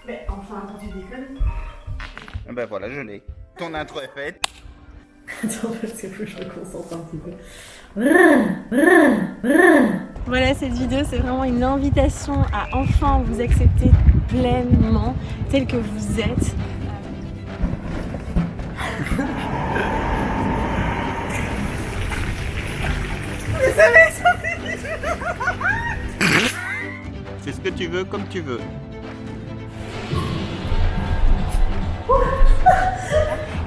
Mais enfin, quand tu déconnes. Ben voilà, je l'ai. Ton intro est faite. Attends, parce qu'il faut que je me concentre un petit peu. Voilà, cette vidéo, c'est vraiment une invitation à enfin vous accepter pleinement tel que vous êtes. Fais ce que tu veux, comme tu veux.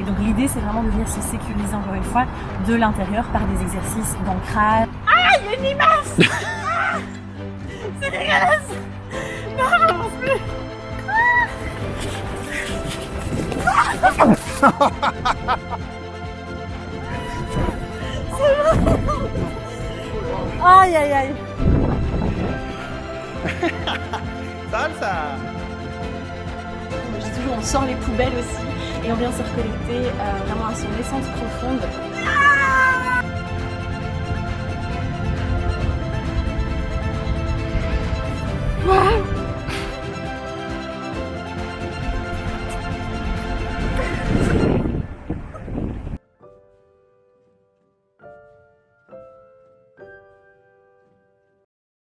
Et donc l'idée, c'est vraiment de venir se sécuriser encore une fois de l'intérieur par des exercices d'ancrage. Ah, il y a une limace. Ah, c'est dégueulasse. Non, je pense plus. C'est bon. Aïe, aïe, aïe. Salsa. Je dis toujours, on sort les poubelles aussi et on vient se reconnecter vraiment à son essence profonde.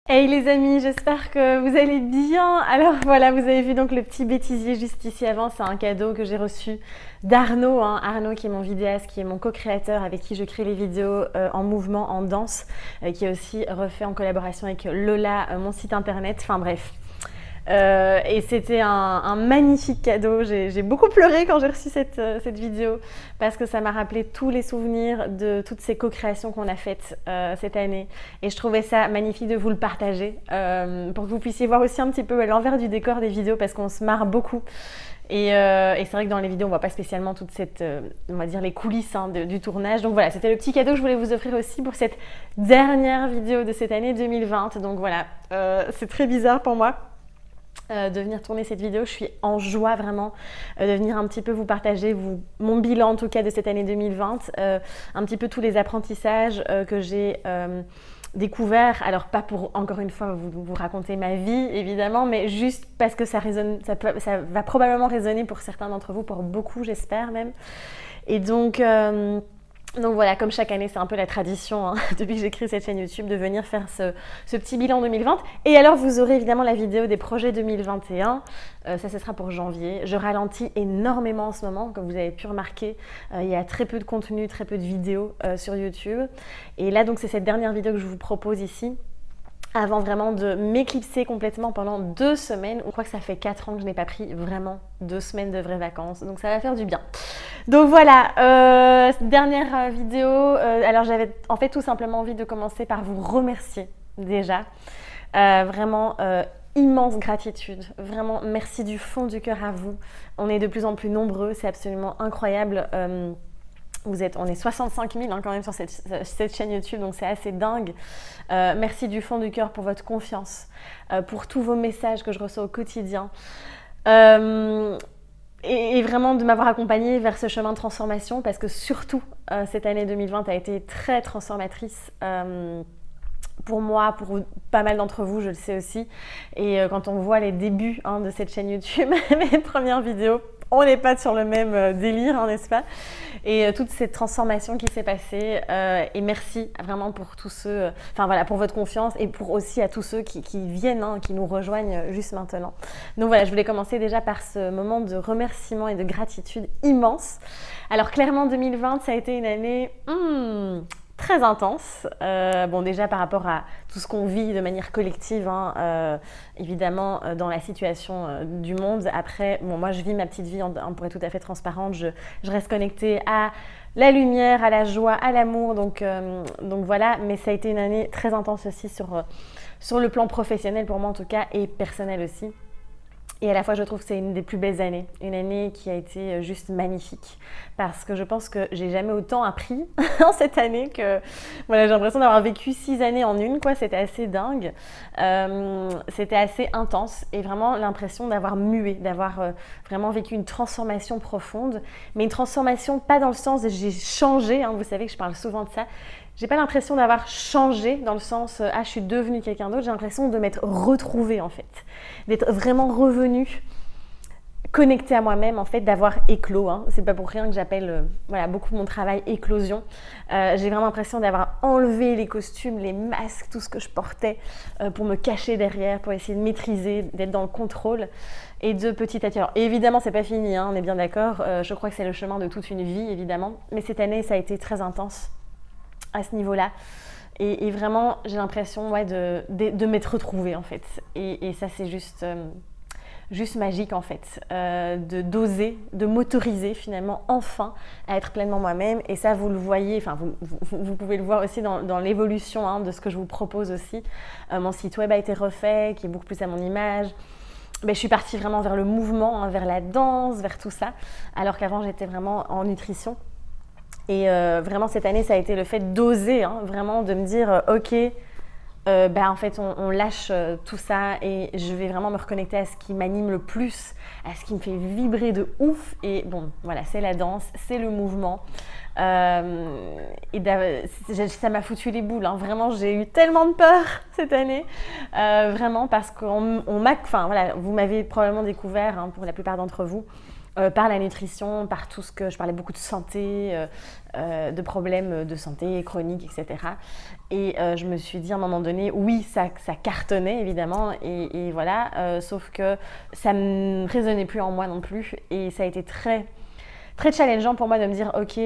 Hey les amis, j'espère que vous allez bien. Alors voilà, vous avez vu donc le petit bêtisier juste ici avant, c'est un cadeau que j'ai reçu d'Arnaud, Arnaud qui est mon vidéaste, qui est mon co-créateur avec qui je crée les vidéos en mouvement, en danse, qui est aussi refait en collaboration avec Lola, mon site internet, enfin bref. Et c'était un magnifique cadeau. J'ai beaucoup pleuré quand j'ai reçu cette vidéo parce que ça m'a rappelé tous les souvenirs de toutes ces co-créations qu'on a faites cette année. Et je trouvais ça magnifique de vous le partager pour que vous puissiez voir aussi un petit peu l'envers du décor des vidéos parce qu'on se marre beaucoup. Et c'est vrai que dans les vidéos, on voit pas spécialement toute cette, on va dire les coulisses du tournage. Donc voilà, c'était le petit cadeau que je voulais vous offrir aussi pour cette dernière vidéo de cette année 2020. Donc voilà, c'est très bizarre pour moi. De venir tourner cette vidéo, je suis en joie vraiment de venir un petit peu vous partager mon bilan en tout cas de cette année 2020, un petit peu tous les apprentissages que j'ai découverts, alors pas pour encore une fois vous raconter ma vie évidemment, mais juste parce que ça résonne, ça va probablement résonner pour certains d'entre vous, pour beaucoup j'espère même, et donc voilà, comme chaque année, c'est un peu la tradition depuis que j'ai créé cette chaîne YouTube de venir faire ce petit bilan 2020. Et alors, vous aurez évidemment la vidéo des projets 2021. Ça, ce sera pour janvier. Je ralentis énormément en ce moment, comme vous avez pu remarquer. Il y a très peu de contenu, très peu de vidéos sur YouTube. Et là, donc, c'est cette dernière vidéo que je vous propose ici, avant vraiment de m'éclipser complètement pendant 2 semaines. Je crois que ça fait 4 ans que je n'ai pas pris vraiment 2 semaines de vraies vacances, donc ça va faire du bien. Donc voilà, dernière vidéo. Alors j'avais en fait tout simplement envie de commencer par vous remercier déjà. Vraiment immense gratitude, vraiment merci du fond du cœur à vous. On est de plus en plus nombreux, c'est absolument incroyable. On est 65 000 quand même sur cette chaîne YouTube, donc c'est assez dingue. Merci du fond du cœur pour votre confiance, pour tous vos messages que je reçois au quotidien. Et vraiment de m'avoir accompagnée vers ce chemin de transformation, parce que surtout cette année 2020 a été très transformatrice pour moi, pour pas mal d'entre vous, je le sais aussi. Et quand on voit les débuts de cette chaîne YouTube, mes premières vidéos, on n'est pas sur le même délire, n'est-ce pas? Et toute cette transformation qui s'est passée, et merci vraiment pour tous ceux, pour votre confiance et pour aussi à tous ceux qui viennent, qui nous rejoignent juste maintenant. Donc voilà, je voulais commencer déjà par ce moment de remerciement et de gratitude immense. Alors clairement 2020, ça a été une année très intense, déjà par rapport à tout ce qu'on vit de manière collective, évidemment dans la situation du monde. Après, moi je vis ma petite vie pour être tout à fait transparente, je reste connectée à la lumière, à la joie, à l'amour, donc voilà, mais ça a été une année très intense aussi sur le plan professionnel pour moi en tout cas, et personnel aussi. Et à la fois, je trouve que c'est une des plus belles années, une année qui a été juste magnifique, parce que je pense que j'ai jamais autant appris en cette année que, voilà, j'ai l'impression d'avoir vécu 6 années en une, quoi. C'était assez dingue, c'était assez intense, et vraiment l'impression d'avoir mué, d'avoir vraiment vécu une transformation profonde, mais une transformation pas dans le sens de j'ai changé, vous savez que je parle souvent de ça. J'ai pas l'impression d'avoir changé dans le sens je suis devenue quelqu'un d'autre, j'ai l'impression de m'être retrouvée en fait, d'être vraiment revenue connectée à moi-même, en fait, d'avoir éclos. Hein. C'est pas pour rien que j'appelle voilà, beaucoup de mon travail éclosion. J'ai vraiment l'impression d'avoir enlevé les costumes, les masques, tout ce que je portais pour me cacher derrière, pour essayer de maîtriser, d'être dans le contrôle et de petit à petit. Alors évidemment, c'est pas fini, hein, on est bien d'accord. Je crois que c'est le chemin de toute une vie, évidemment. Mais cette année, ça a été très intense à ce niveau-là. Et vraiment, j'ai l'impression ouais, de m'être retrouvée, en fait. Et ça, c'est juste magique, en fait. D'oser, de m'autoriser, finalement, enfin, à être pleinement moi-même. Et ça, vous le voyez, enfin, vous pouvez le voir aussi dans l'évolution hein, de ce que je vous propose aussi. Mon site web a été refait, qui est beaucoup plus à mon image. Mais je suis partie vraiment vers le mouvement, hein, vers la danse, vers tout ça. Alors qu'avant, j'étais vraiment en nutrition. Et vraiment, cette année, ça a été le fait d'oser, hein, vraiment de me dire, ok, en fait, on lâche tout ça et je vais vraiment me reconnecter à ce qui m'anime le plus, à ce qui me fait vibrer de ouf. Et bon, voilà, c'est la danse, c'est le mouvement. Ça m'a foutu les boules. Hein. Vraiment, j'ai eu tellement de peur cette année. Vraiment, parce qu'on m'a... Enfin, voilà, vous m'avez probablement découvert, hein, pour la plupart d'entre vous, par la nutrition, par tout ce que je parlais beaucoup de santé, de problèmes de santé chroniques, etc. Et je me suis dit à un moment donné, oui, ça cartonnait évidemment, et voilà, sauf que ça ne résonnait plus en moi non plus, et ça a été très très challengeant pour moi de me dire, ok,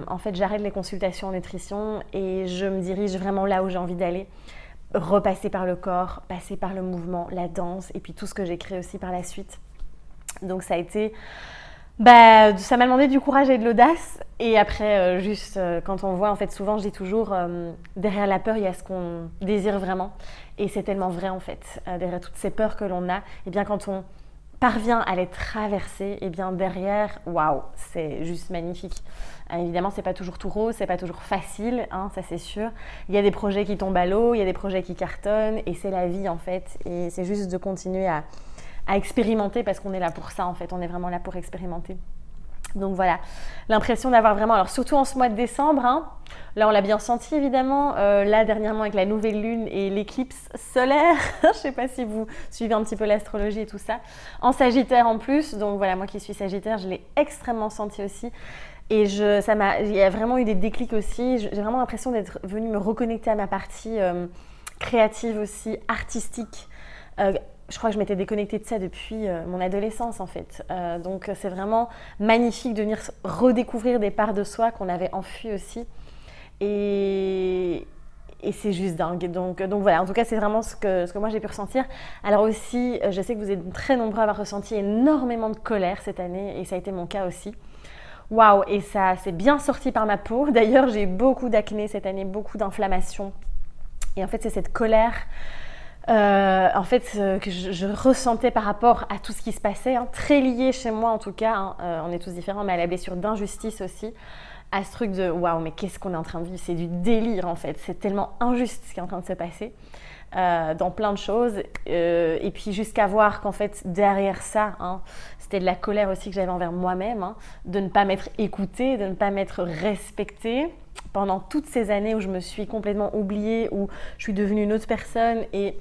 en fait j'arrête les consultations en nutrition et je me dirige vraiment là où j'ai envie d'aller. Repasser par le corps, passer par le mouvement, la danse, et puis tout ce que j'ai créé aussi par la suite. Donc ça a été... ça m'a demandé du courage et de l'audace. Et après, quand on voit, en fait, souvent, je dis toujours, derrière la peur, il y a ce qu'on désire vraiment. Et c'est tellement vrai, en fait. Derrière toutes ces peurs que l'on a, et bien quand on parvient à les traverser, et bien derrière, waouh, c'est juste magnifique. Évidemment, c'est pas toujours tout rose, c'est pas toujours facile, hein, ça c'est sûr. Il y a des projets qui tombent à l'eau, il y a des projets qui cartonnent, et c'est la vie, en fait. Et c'est juste de continuer à expérimenter, parce qu'on est là pour ça en fait, on est vraiment là pour expérimenter. Donc voilà, l'impression d'avoir vraiment, alors surtout en ce mois de décembre, hein, là on l'a bien senti évidemment, là dernièrement avec la nouvelle lune et l'éclipse solaire, je ne sais pas si vous suivez un petit peu l'astrologie et tout ça, en Sagittaire en plus, donc voilà, moi qui suis Sagittaire, je l'ai extrêmement senti aussi. Et il y a vraiment eu des déclics aussi, j'ai vraiment l'impression d'être venue me reconnecter à ma partie créative aussi, artistique. Je crois que je m'étais déconnectée de ça depuis mon adolescence en fait. Donc c'est vraiment magnifique de venir redécouvrir des parts de soi qu'on avait enfuies aussi. Et c'est juste dingue. Donc voilà, en tout cas c'est vraiment ce que moi j'ai pu ressentir. Alors aussi, je sais que vous êtes très nombreux à avoir ressenti énormément de colère cette année et ça a été mon cas aussi. Waouh, et ça s'est bien sorti par ma peau. D'ailleurs j'ai eu beaucoup d'acné cette année, beaucoup d'inflammation. Et en fait c'est cette colère... que je ressentais par rapport à tout ce qui se passait, hein, très lié chez moi en tout cas, hein, on est tous différents, mais à la blessure d'injustice aussi, à ce truc de waouh, mais qu'est-ce qu'on est en train de vivre, c'est du délire en fait, c'est tellement injuste ce qui est en train de se passer dans plein de choses, et puis jusqu'à voir qu'en fait derrière ça, hein, c'était de la colère aussi que j'avais envers moi-même, hein, de ne pas m'être écoutée, de ne pas m'être respectée pendant toutes ces années où je me suis complètement oubliée, où je suis devenue une autre personne et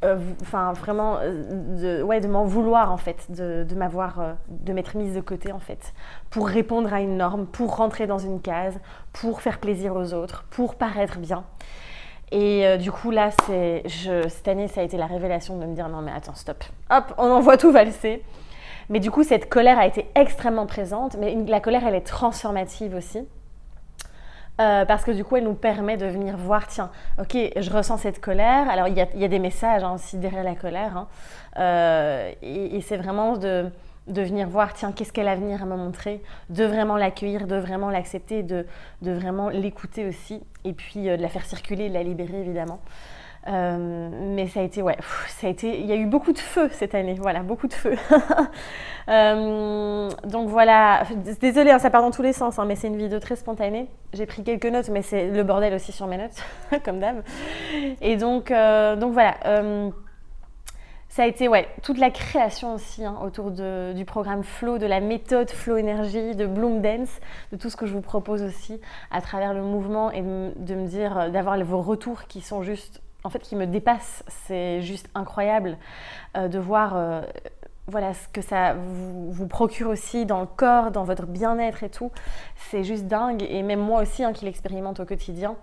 vraiment de m'en vouloir en fait, de m'être mise de côté en fait, pour répondre à une norme, pour rentrer dans une case, pour faire plaisir aux autres, pour paraître bien. Et du coup là, cette année ça a été la révélation de me dire non mais attends stop, hop on envoie tout valser. Mais du coup cette colère a été extrêmement présente, mais la colère elle est transformative aussi. Parce que du coup, elle nous permet de venir voir, tiens, ok, je ressens cette colère. Alors, il y a des messages hein, aussi derrière la colère. Hein. Et c'est vraiment de venir voir, tiens, qu'est-ce qu'elle a à venir à me montrer, de vraiment l'accueillir, de vraiment l'accepter, de vraiment l'écouter aussi. Et puis, de la faire circuler, de la libérer, évidemment. Mais ça a été, il y a eu beaucoup de feu cette année, voilà, beaucoup de feu. Donc voilà, désolée, hein, ça part dans tous les sens, hein, mais c'est une vidéo très spontanée. J'ai pris quelques notes, mais c'est le bordel aussi sur mes notes, comme d'hab. Et donc voilà, ça a été toute la création aussi hein, autour du programme Flow, de la méthode Flow Énergie, de Bloom Dance, de tout ce que je vous propose aussi à travers le mouvement et de me dire, d'avoir vos retours qui sont juste... En fait, qui me dépasse, c'est juste incroyable de voir voilà, ce que ça vous procure aussi dans le corps, dans votre bien-être et tout, c'est juste dingue. Et même moi aussi, qui l'expérimente au quotidien,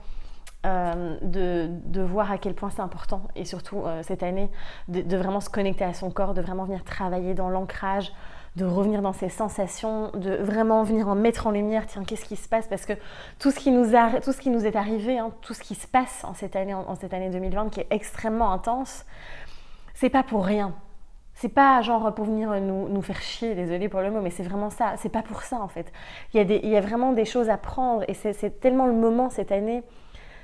de voir à quel point c'est important. Et surtout, cette année, de vraiment se connecter à son corps, de vraiment venir travailler dans l'ancrage, de revenir dans ses sensations, de vraiment venir en mettre en lumière, tiens, qu'est-ce qui se passe? Parce que tout ce qui nous est arrivé, tout ce qui se passe en cette année 2020, qui est extrêmement intense, c'est pas pour rien. C'est pas genre pour venir nous faire chier, désolé pour le mot, mais c'est vraiment ça. C'est pas pour ça en fait. Il y a vraiment des choses à prendre et c'est tellement le moment cette année.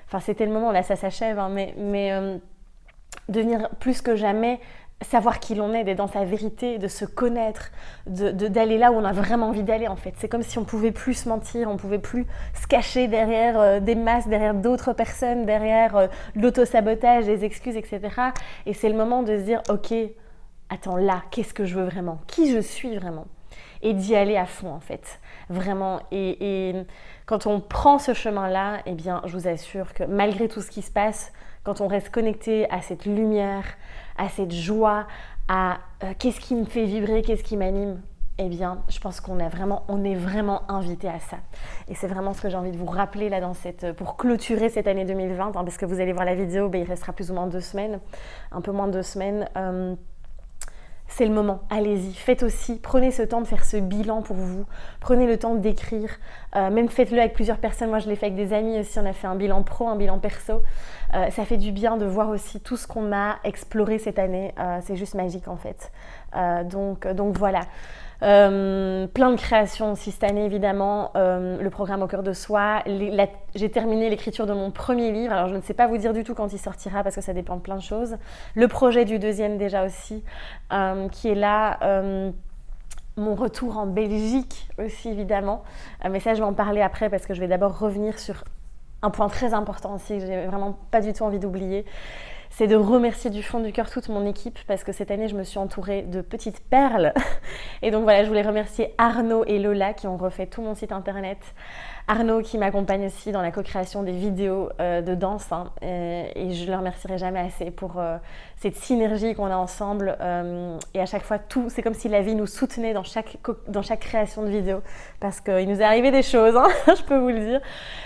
Enfin, c'était le moment, là ça s'achève, mais devenir plus que jamais savoir qui l'on est, d'être dans sa vérité, de se connaître, d'aller là où on a vraiment envie d'aller en fait. C'est comme si on pouvait plus se mentir, on pouvait plus se cacher derrière des masques, derrière d'autres personnes, derrière l'auto-sabotage, les excuses, etc. Et c'est le moment de se dire, ok, attends là, qu'est-ce que je veux vraiment? Qui je suis vraiment? Et d'y aller à fond en fait, vraiment. Et quand on prend ce chemin-là, eh bien, je vous assure que malgré tout ce qui se passe, quand on reste connecté à cette lumière, à cette joie, à qu'est-ce qui me fait vibrer, qu'est-ce qui m'anime, eh bien, je pense qu'on est vraiment invité à ça. Et c'est vraiment ce que j'ai envie de vous rappeler là pour clôturer cette année 2020, parce que vous allez voir la vidéo, il restera plus ou moins 2 semaines, un peu moins de 2 semaines. C'est le moment, allez-y, faites aussi, prenez ce temps de faire ce bilan pour vous, prenez le temps d'écrire, même faites-le avec plusieurs personnes, moi je l'ai fait avec des amis aussi, on a fait un bilan pro, un bilan perso, ça fait du bien de voir aussi tout ce qu'on a exploré cette année, c'est juste magique en fait, donc voilà. Plein de créations aussi cette année évidemment, le programme Au cœur de soi, j'ai terminé l'écriture de mon premier livre, alors je ne sais pas vous dire du tout quand il sortira parce que ça dépend de plein de choses, le projet du deuxième déjà aussi, qui est là, mon retour en Belgique aussi évidemment, mais ça je vais en parler après parce que je vais d'abord revenir sur un point très important aussi que j'ai vraiment pas du tout envie d'oublier. C'est de remercier du fond du cœur toute mon équipe parce que cette année, je me suis entourée de petites perles. Et donc voilà, je voulais remercier Arnaud et Lola qui ont refait tout mon site internet. Arnaud qui m'accompagne aussi dans la co-création des vidéos de danse et je ne le remercierai jamais assez pour cette synergie qu'on a ensemble et à chaque fois c'est comme si la vie nous soutenait dans chaque création de vidéo parce qu'il nous est arrivé des choses, je peux vous le dire.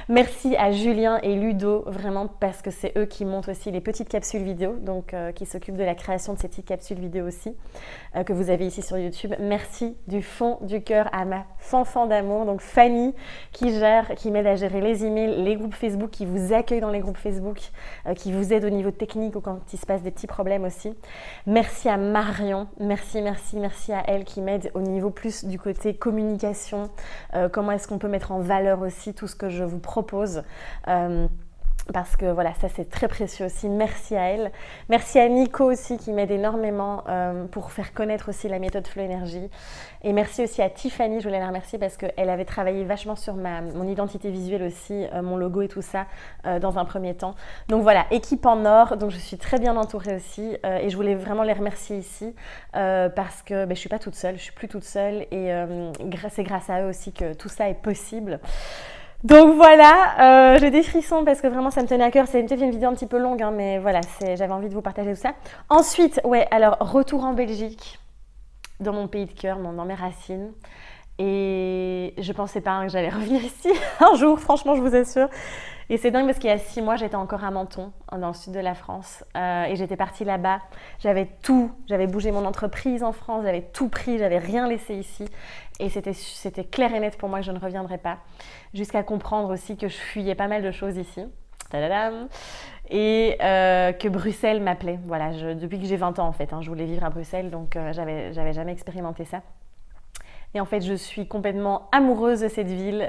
Merci à Julien et Ludo vraiment parce que c'est eux qui montent aussi les petites capsules vidéo, donc qui s'occupent de la création de ces petites capsules vidéo aussi que vous avez ici sur YouTube. Merci du fond du cœur à ma fanfan d'amour, donc Fanny qui m'aide à gérer les emails, les groupes Facebook, qui vous accueille dans les groupes Facebook, qui vous aide au niveau technique ou quand il se passe des petits problèmes aussi. Merci à Marion, merci à elle qui m'aide au niveau plus du côté communication, comment est-ce qu'on peut mettre en valeur aussi tout ce que je vous propose. Parce que voilà, ça c'est très précieux aussi. Merci à elle. Merci à Nico aussi qui m'aide énormément pour faire connaître aussi la méthode Flow Énergie. Et merci aussi à Tiffany, je voulais la remercier parce qu'elle avait travaillé vachement sur mon identité visuelle aussi, mon logo et tout ça dans un premier temps. Donc voilà, équipe en or, donc je suis très bien entourée aussi et je voulais vraiment les remercier ici parce que je ne suis pas toute seule, je ne suis plus toute seule et c'est grâce à eux aussi que tout ça est possible. Donc voilà, j'ai des frissons parce que vraiment ça me tenait à cœur. C'est peut-être une vidéo un petit peu longue, mais voilà, j'avais envie de vous partager tout ça. Ensuite, alors retour en Belgique, dans mon pays de cœur, dans mes racines. Et je pensais pas que j'allais revenir ici un jour, franchement, je vous assure. Et c'est dingue parce qu'il y a 6 mois, j'étais encore à Menton, dans le sud de la France. Et j'étais partie là-bas. J'avais bougé mon entreprise en France, j'avais tout pris, j'avais rien laissé ici. Et c'était clair et net pour moi que je ne reviendrais pas. Jusqu'à comprendre aussi que je fuyais pas mal de choses ici. Tadadam. Et que Bruxelles m'appelait. Voilà, depuis que j'ai 20 ans en fait, je voulais vivre à Bruxelles, donc j'avais jamais expérimenté ça. Et en fait, je suis complètement amoureuse de cette ville.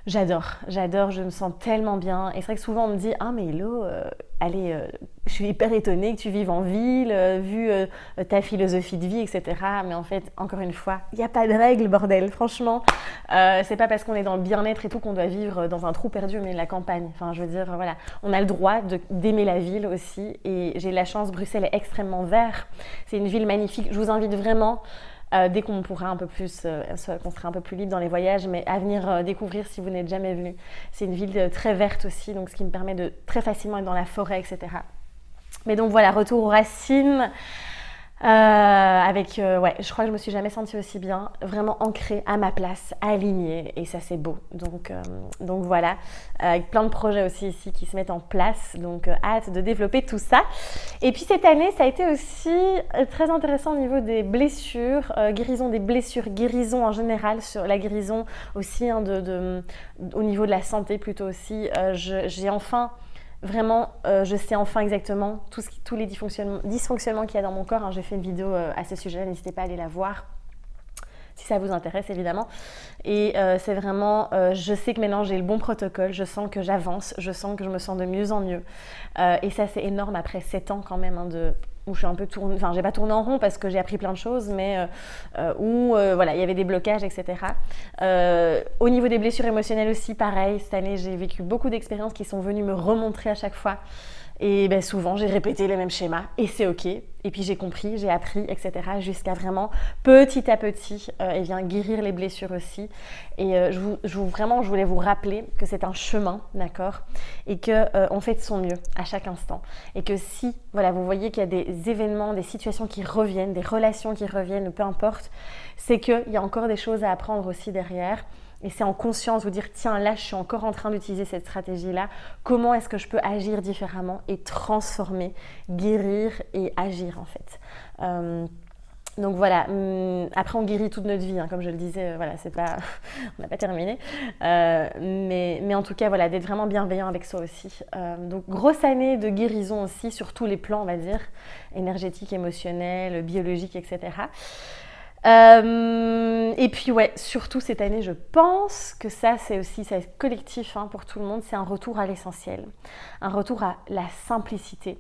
J'adore, je me sens tellement bien. Et c'est vrai que souvent on me dit « Ah mais Hello, je suis hyper étonnée que tu vives en ville, vu ta philosophie de vie, etc. » Mais en fait, encore une fois, il n'y a pas de règle, bordel. Franchement, c'est pas parce qu'on est dans le bien-être et tout qu'on doit vivre dans un trou perdu au milieu de la campagne. Enfin, je veux dire, voilà, on a le droit d'aimer la ville aussi. Et j'ai la chance, Bruxelles est extrêmement vert. C'est une ville magnifique. Je vous invite vraiment... dès qu'on pourra un peu plus, qu'on sera un peu plus libre dans les voyages, mais à venir découvrir si vous n'êtes jamais venu. C'est une ville très verte aussi, donc ce qui me permet de très facilement être dans la forêt, etc. Mais donc voilà, retour aux racines. Ouais, je crois que je me suis jamais sentie aussi bien, vraiment ancrée à ma place, alignée, et ça c'est beau. Donc voilà, avec plein de projets aussi ici qui se mettent en place, donc hâte de développer tout ça. Et puis cette année, ça a été aussi très intéressant au niveau des blessures, guérison des blessures, guérison en général, sur la guérison aussi hein, au niveau de la santé plutôt aussi. J'ai enfin... Vraiment, je sais enfin exactement tous les dysfonctionnements qu'il y a dans mon corps. Hein. J'ai fait une vidéo à ce sujet, n'hésitez pas à aller la voir si ça vous intéresse évidemment. Et c'est vraiment, je sais que maintenant j'ai le bon protocole, je sens que j'avance, je sens que je me sens de mieux en mieux. Et ça c'est énorme après 7 ans quand même hein, où je suis un peu tournée, enfin j'ai pas tourné en rond parce que j'ai appris plein de choses, mais voilà, il y avait des blocages, etc. Au niveau des blessures émotionnelles aussi, pareil, cette année j'ai vécu beaucoup d'expériences qui sont venues me remontrer à chaque fois. Et ben, souvent, j'ai répété les mêmes schémas et c'est OK. Et puis j'ai compris, j'ai appris, etc. jusqu'à vraiment, petit à petit, guérir les blessures aussi. Et vraiment, je voulais vous rappeler que c'est un chemin, d'accord ? Et qu'on fait de son mieux à chaque instant. Et que si, voilà, vous voyez qu'il y a des événements, des situations qui reviennent, des relations qui reviennent, peu importe, c'est qu'il y a encore des choses à apprendre aussi derrière. Et c'est en conscience, vous dire, tiens, là, je suis encore en train d'utiliser cette stratégie-là. Comment est-ce que je peux agir différemment et transformer, guérir et agir, en fait. Donc voilà, après on guérit toute notre vie, hein, comme je le disais, voilà, c'est pas, on n'a pas terminé. Mais en tout cas, voilà, d'être vraiment bienveillant avec soi aussi. Donc grosse année de guérison aussi, sur tous les plans, on va dire, énergétique, émotionnel, biologique, etc. Et puis ouais, surtout cette année, je pense que ça c'est collectif hein, pour tout le monde, c'est un retour à l'essentiel, un retour à la simplicité.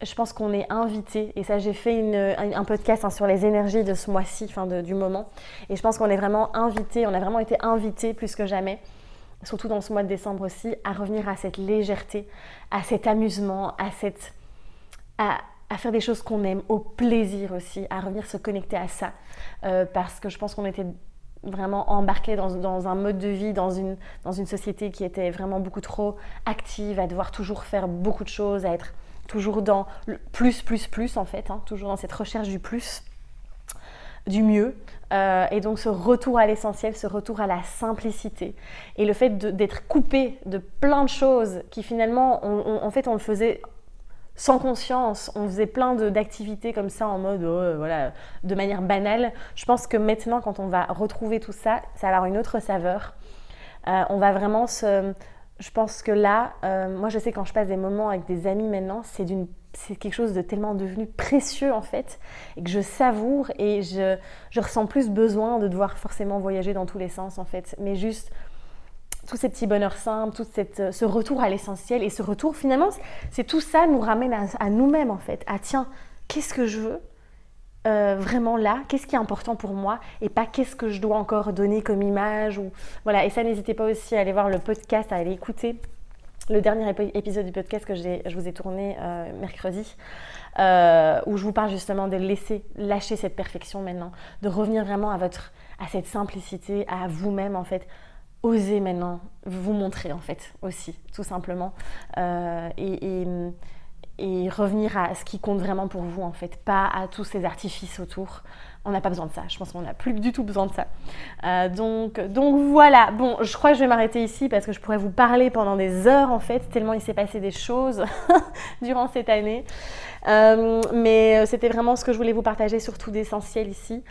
Je pense qu'on est invité, et ça j'ai fait un podcast hein, sur les énergies de ce mois-ci, du moment, et je pense qu'on est vraiment invité, on a vraiment été invité plus que jamais, surtout dans ce mois de décembre aussi, à revenir à cette légèreté, à cet amusement, à faire des choses qu'on aime, au plaisir aussi, à revenir se connecter à ça. Parce que je pense qu'on était vraiment embarqués dans un mode de vie, dans une société qui était vraiment beaucoup trop active, à devoir toujours faire beaucoup de choses, à être toujours dans le plus en fait, hein, toujours dans cette recherche du plus, du mieux. Et donc ce retour à l'essentiel, ce retour à la simplicité. Et le fait d'être coupé de plein de choses qui finalement, en fait, on le faisait sans conscience, on faisait plein d'activités comme ça en mode, voilà, de manière banale. Je pense que maintenant, quand on va retrouver tout ça, ça va avoir une autre saveur. On va vraiment je pense que là, moi je sais quand je passe des moments avec des amis maintenant, c'est quelque chose de tellement devenu précieux en fait, et que je savoure et je ressens plus besoin de devoir forcément voyager dans tous les sens en fait, mais juste tous ces petits bonheurs simples, ce retour à l'essentiel. Et ce retour, finalement, c'est tout ça nous ramène à nous-mêmes, en fait. À tiens, qu'est-ce que je veux vraiment là, qu'est-ce qui est important pour moi et pas qu'est-ce que je dois encore donner comme image ou voilà. Et ça, n'hésitez pas aussi à aller voir le podcast, à aller écouter le dernier épisode du podcast que je vous ai tourné mercredi, où je vous parle justement de lâcher cette perfection maintenant, de revenir vraiment à cette simplicité, à vous-même en fait. Osez maintenant vous montrer en fait aussi, tout simplement, et revenir à ce qui compte vraiment pour vous en fait, pas à tous ces artifices autour. On n'a pas besoin de ça, je pense qu'on n'a plus du tout besoin de ça. Donc voilà, bon, je crois que je vais m'arrêter ici parce que je pourrais vous parler pendant des heures en fait, tellement il s'est passé des choses durant cette année. Mais c'était vraiment ce que je voulais vous partager, surtout d'essentiel ici.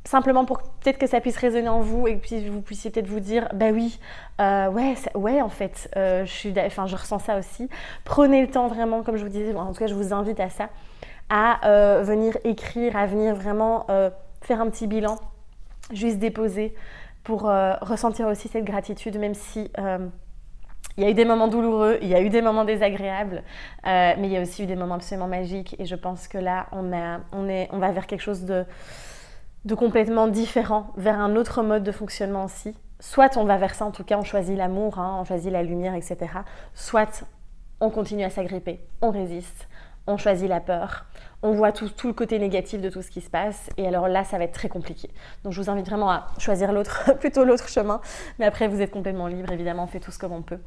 Simplement pour peut-être que ça puisse résonner en vous et que vous puissiez peut-être vous dire bah oui, ouais en fait, je ressens ça aussi. Prenez le temps vraiment, comme je vous disais, en tout cas je vous invite à ça, à venir écrire, à venir vraiment faire un petit bilan, juste déposer pour ressentir aussi cette gratitude, même si il y a eu des moments douloureux, il y a eu des moments désagréables, mais il y a aussi eu des moments absolument magiques et je pense que là on va vers quelque chose de complètement différent, vers un autre mode de fonctionnement aussi. Soit on va vers ça, en tout cas on choisit l'amour, hein, on choisit la lumière, etc. Soit on continue à s'agripper, on résiste, on choisit la peur, on voit tout le côté négatif de tout ce qui se passe. Et alors là, ça va être très compliqué. Donc je vous invite vraiment à choisir plutôt l'autre chemin. Mais après, vous êtes complètement libre, évidemment, on fait tout ce qu'on peut.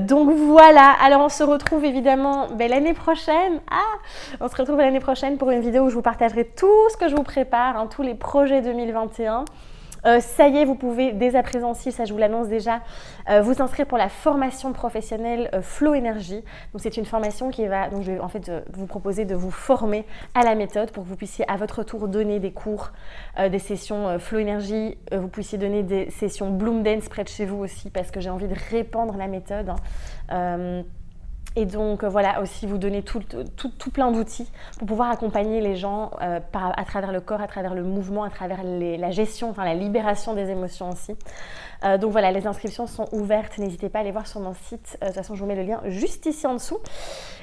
Donc voilà, alors on se retrouve évidemment l'année prochaine. On se retrouve l'année prochaine pour une vidéo où je vous partagerai tout ce que je vous prépare, hein, tous les projets 2021. Ça y est, vous pouvez dès à présent, ça je vous l'annonce déjà, vous inscrire pour la formation professionnelle Flow Énergie. Donc c'est une formation qui va, donc je vais en fait vous proposer de vous former à la méthode pour que vous puissiez à votre tour donner des cours, des sessions Flow Énergie, vous puissiez donner des sessions Bloom Dance près de chez vous aussi parce que j'ai envie de répandre la méthode. Et donc voilà, aussi vous donner tout plein d'outils pour pouvoir accompagner les gens à travers le corps, à travers le mouvement, à travers la gestion, enfin la libération des émotions aussi. Donc voilà, les inscriptions sont ouvertes, n'hésitez pas à aller voir sur mon site. De toute façon, je vous mets le lien juste ici en dessous.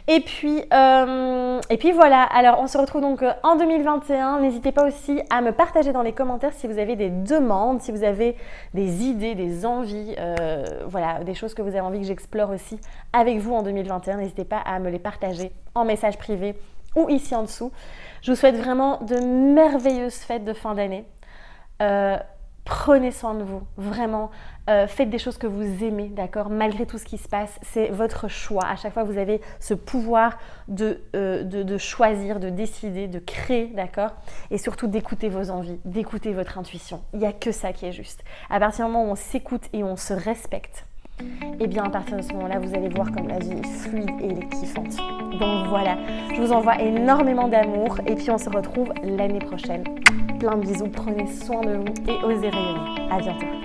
Et puis voilà, alors on se retrouve donc en 2021. N'hésitez pas aussi à me partager dans les commentaires si vous avez des demandes, si vous avez des idées, des envies, voilà, des choses que vous avez envie que j'explore aussi avec vous en 2021. N'hésitez pas à me les partager en message privé ou ici en dessous. Je vous souhaite vraiment de merveilleuses fêtes de fin d'année. Prenez soin de vous, vraiment. Faites des choses que vous aimez, d'accord? Malgré tout ce qui se passe, c'est votre choix. À chaque fois, vous avez ce pouvoir de choisir, de décider, de créer, d'accord? Et surtout d'écouter vos envies, d'écouter votre intuition. Il n'y a que ça qui est juste. À partir du moment où on s'écoute et où on se respecte, et bien à partir de ce moment-là, vous allez voir comme la vie est fluide et elle est kiffante. Donc voilà, je vous envoie énormément d'amour et puis on se retrouve l'année prochaine. Plein de bisous, prenez soin de vous et osez rayonner. À bientôt.